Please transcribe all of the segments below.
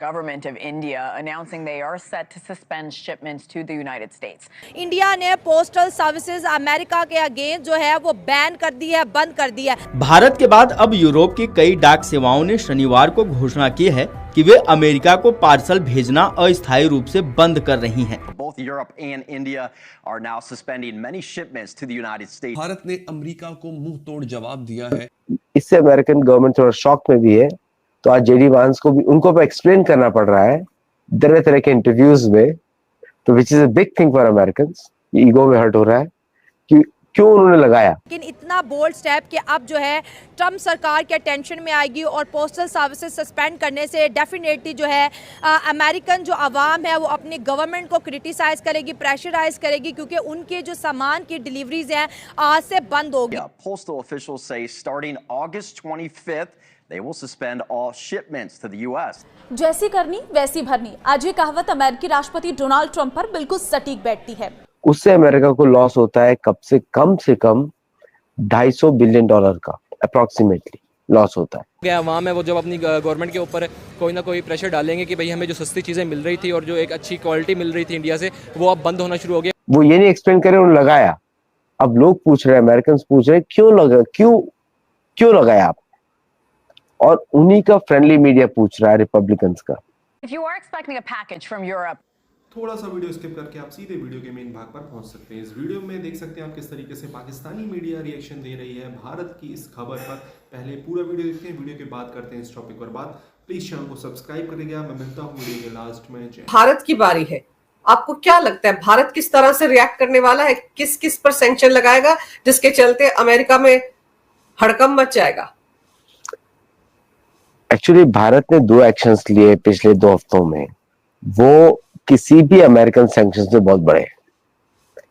Government of India announcing they are set to suspend shipments to the United States. India ने postal services America के against जो है वो ban कर दी है, बंद कर दी है। भारत के बाद अब यूरोप की कई डाक सेवाओं ने शनिवार को घोषणा की है कि वे अमेरिका को पार्सल भेजना अस्थायी रूप से बंद कर रही हैं। Both Europe and India are now suspending many shipments to the United States. Bharat ने अमेरिका को मुंह तोड़ जवाब दिया है। इससे अमेरिकन गवर्नमेंट थोड़ा शॉक में भी है, तो आज जेडी वांस को भी उनको पे एक्सप्लेन करना पड़ रहा है तरह तरह के इंटरव्यूज में, तो which is a big thing for Americans. Ego में हर्ट हो रहा है कि क्यों उन्होंने लगाया। लेकिन इतना बोल्ड स्टेप कि अब जो है ट्रम्प सरकार के अटेंशन में आएगी और पोस्टल सर्विसेज सस्पेंड करने से डेफिनेटली जो है अमेरिकन जो आवाम है वो अपनी गवर्नमेंट को क्रिटिसाइज करेगी, प्रेशराइज करेगी, क्योंकि उनके जो सामान की डिलीवरीज हैं आज से बंद होगी। Postal officials say starting August 25th they will suspend all shipments to the US. जैसी करनी वैसी भरनी, आज ये कहावत अमेरिकी राष्ट्रपति डोनाल्ड ट्रंप पर बिल्कुल सटीक बैठती है। उससे अमेरिका को लॉस होता है कब से कम $250 बिलियन का अप्रोक्सीमेटली लॉस होता है। क्या अवाम है वो जब अपनी गवर्नमेंट के ऊपर कोई ना कोई प्रेशर डालेंगे कि भाई हमें जो सस्ती चीजें मिल रही थी और जो एक अच्छी क्वालिटी मिल रही थी इंडिया से, वो अब बंद होना शुरू हो गया। वो ये नहीं एक्सप्लेन करे उन्होंने लगाया। अब लोग पूछ रहे हैं, अमेरिकन पूछ रहे हैं क्यों लगाया आप, और उन्हीं का फ्रेंडली मीडिया पूछ रहा है रिपब्लिकन्स का। If you are expecting a package from Europe, थोड़ा सा वीडियो स्किप करके आप सीधे वीडियो के मेन भाग पर पहुंच सकते हैं। इस वीडियो में देख सकते हैं आप किस तरीके से पाकिस्तानी मीडिया रिएक्शन दे रही है भारत की इस खबर पर। पहले पूरा वीडियो देखते हैं, वीडियो के बाद करते हैं इस टॉपिक पर बात। प्लीज चैनल को सब्सक्राइब करिएगा। मैं मिलता हूँ वीडियो के लास्ट में। भारत की बारी है, आपको क्या लगता है भारत किस तरह से रिएक्ट करने वाला है? किस किस पर सैंक्शन लगाएगा जिसके चलते अमेरिका में हड़कंप मच जाएगा? एक्चुअली भारत ने 2 एक्शंस लिए पिछले 2 हफ्तों में, वो किसी भी अमेरिकन सैंक्शंस से बहुत बड़े हैं।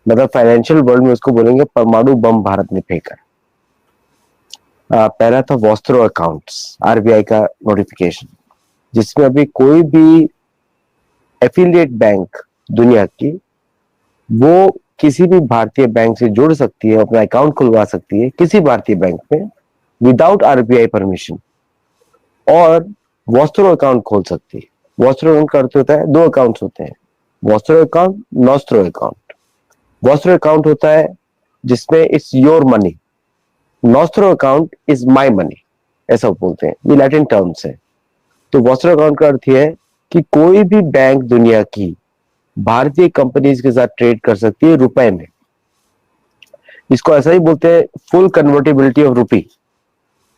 मतलब फाइनेंशियल वर्ल्ड में उसको बोलेंगे परमाणु बम भारत ने फेंका। पहला था वॉस्त्रो अकाउंट्स, आरबीआई का नोटिफिकेशन, जिसमें अभी कोई भी एफिलिएट बैंक दुनिया की वो किसी भी भारतीय बैंक से जुड़ सकती है, अपना अकाउंट खुलवा सकती है किसी भारतीय बैंक में विदाउट आरबीआई परमिशन, और वॉस्त्रो अकाउंट खोल सकती है। वॉस्त्रो अकाउंट का अर्थ होता है 2 अकाउंट्स होते हैं, vostro account, nostro account. Vostro account होता है जिसमें it's your money, nostro account is my money, ऐसा बोलते हैं, ये लैटिन टर्म्स है। तो वॉस्त्रो अकाउंट का अर्थ है कि कोई भी बैंक दुनिया की भारतीय कंपनीज के साथ ट्रेड कर सकती है रुपए में। इसको ऐसा ही बोलते हैं फुल कन्वर्टिबिलिटी ऑफ रुपी।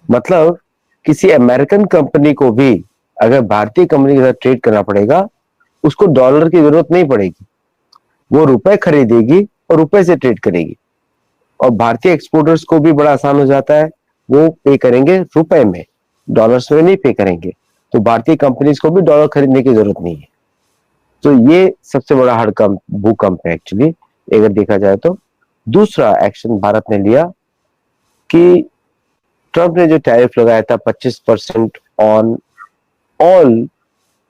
मतलब किसी अमेरिकन कंपनी को भी अगर भारतीय कंपनी के साथ ट्रेड करना पड़ेगा, उसको डॉलर की जरूरत नहीं पड़ेगी, वो रुपए खरीदेगी और रुपए से ट्रेड करेगी। और भारतीय एक्सपोर्टर्स को भी बड़ा आसान हो जाता है, वो पे करेंगे रुपए में, डॉलर्स में नहीं पे करेंगे। तो भारतीय कंपनीज को भी डॉलर खरीदने की जरूरत नहीं है। तो ये सबसे बड़ा हड़कंप, भूकंप है एक्चुअली अगर देखा जाए तो। दूसरा एक्शन भारत ने लिया कि ट्रंप ने जो टैरिफ लगाया था 25% on all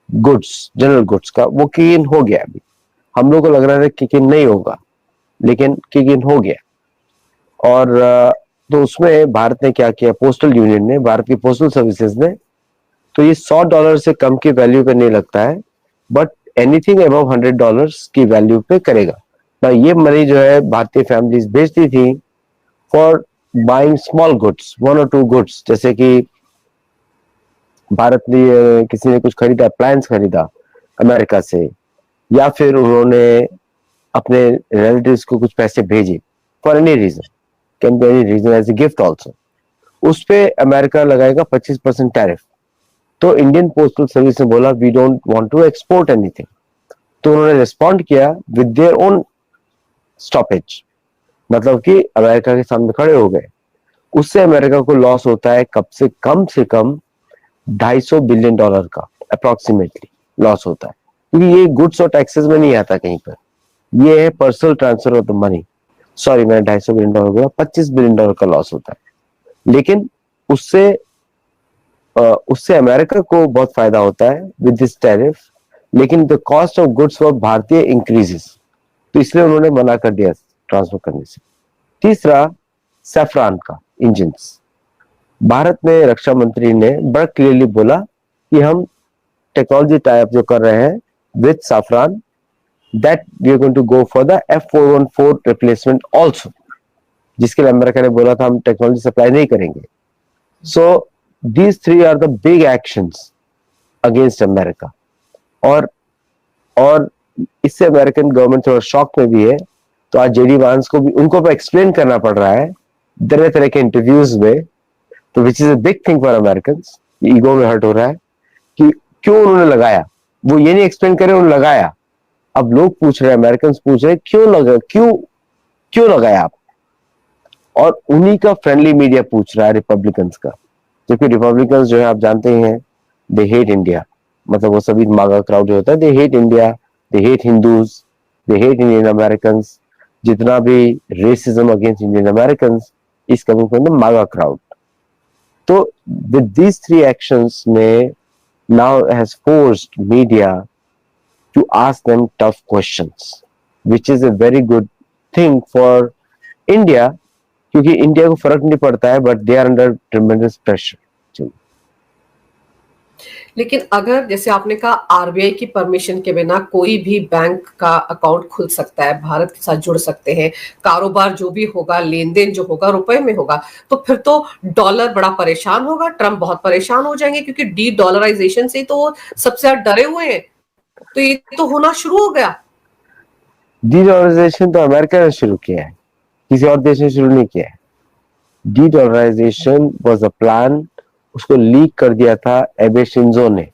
goods, general goods का, वो किक इन हो गया। अभी हम लोग को लग रहा था किक इन नहीं होगा, लेकिन किक इन हो गया। और तो उसमें भारत ने क्या किया, पोस्टल यूनियन ने, भारत की पोस्टल सर्विसेज ने, तो ये $100 से कम की वैल्यू पे नहीं लगता है, बट एनीथिंग अबव $100 की वैल्यू पे करेगा। ना ये मनी जो है भारतीय फैमिलीज भेजती थी for buying small goods, 1 or 2 goods, जैसे कि भारत ने किसी ने कुछ खरीदा, अप्लायंस खरीदा अमेरिका से, या फिर उन्होंने अपने रिलेटिव्स को कुछ पैसे भेजे for any reason, can be any reason, as a gift also, उस पे अमेरिका लगाएगा 25% टैरिफ। तो इंडियन पोस्टल सर्विस ने बोला we don't want to export anything, तो उन्होंने रिस्पॉन्ड किया विद देयर ओन स्टॉपेज, मतलब कि अमेरिका के सामने खड़े हो गए। उससे अमेरिका को लॉस होता है कब से कम $250 बिलियन का अप्रोक्सीमेटली लॉस होता है, क्योंकि ये गुड्स और टैक्सेस में नहीं आता कहीं पर, ये है personal transfer of the money. Sorry, मैंने $250 बिलियन बोला, $25 बिलियन का लॉस होता है। लेकिन उससे अमेरिका को बहुत फायदा होता है विद दिस टैरिफ, लेकिन the cost of goods for भारतीय इंक्रीजेस, तो इसलिए उन्होंने मना कर दिया ट्रांसफर करने से। तीसरा, सैफरान का इंजिन्स, भारत में रक्षा मंत्री ने बड़ा क्लियरली बोला कि हम टेक्नोलॉजी टाइप जो कर रहे हैं with Safran, that we are going to go for the F414 replacement also, जिसके लिए अमेरिका ने बोला था हम टेक्नोलॉजी सप्लाई नहीं करेंगे. So these 3 are the big actions against America. और इससे अमेरिकन गवर्नमेंट थोड़ा शॉक में भी है. तो आज जेडी वांस को भी उनको भी एक्सप्लेन करना पड़ रहा है तरह तरह के इंटरव्यूज में, तो which is a big thing for American. Ego में हर्ट हो रहा है कि क्यों उन्होंने लगाया. वो ये नहीं एक्सप्लेन करे उन्होंने लगाया. अब लोग पूछ रहे हैं, अमेरिकन पूछ रहे हैं क्यों लगाया आप. और उन्हीं का फ्रेंडली मीडिया पूछ रहा है रिपब्लिकन्स का, क्योंकि रिपब्लिकन्स जो है आप जानते ही हैं, दे हेट इंडिया. मतलब वो सभी मागा क्राउड जो होता है, they hate India, they hate Hindus, they hate Indian American. जितना भी racism against Indian American is coming from the मागा क्राउड. तो विद दीज 3 एक्शंस में now has forced media to ask them tough questions, which is a very good thing for India, क्योंकि India को फर्क नहीं पड़ता है, but they are under tremendous pressure. लेकिन अगर जैसे आपने कहा आरबीआई की परमिशन के बिना कोई भी बैंक का अकाउंट खुल सकता है, भारत के साथ जुड़ सकते हैं, कारोबार जो भी होगा, लेन देन जो होगा रुपए में होगा, तो फिर तो डॉलर बड़ा परेशान होगा, ट्रम्प बहुत परेशान हो जाएंगे, क्योंकि डी डॉलराइजेशन से तो सबसे ज्यादा डरे हुए हैं. तो ये तो होना शुरू हो गया. डी डॉलराइजेशन तो अमेरिका ने शुरू किया है, किसी और देश ने शुरू नहीं किया है. De dollarization was a plan, उसको लीक कर दिया था एबे शिंजो ने.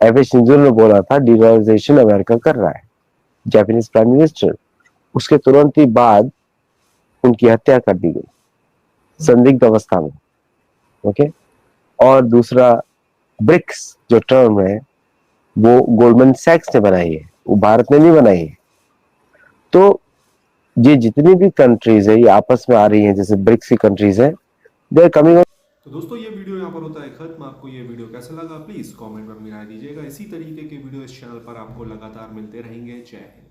एबे शिंजो ने बोला था डीडॉलराइजेशन अमेरिका कर रहा है, जापानीज प्राइम मिनिस्टर. उसके तुरंत ही बाद उनकी हत्या कर दी गई संदिग्ध अवस्था में. ओके. और दूसरा, ब्रिक्स जो टर्म है वो गोल्डमैन सैक्स ने बनाई है, वो भारत ने नहीं बनाई है. तो ये जितनी भी कंट्रीज है ये आपस में आ रही हैं, जैसे ब्रिक्स की कंट्रीज है, दे आर कमिंग. तो दोस्तों ये वीडियो यहाँ पर होता है खत्म. आपको ये वीडियो कैसा लगा प्लीज कमेंट में अपनी राय दीजिएगा. इसी तरीके के वीडियो इस चैनल पर आपको लगातार मिलते रहेंगे. जय हिंद.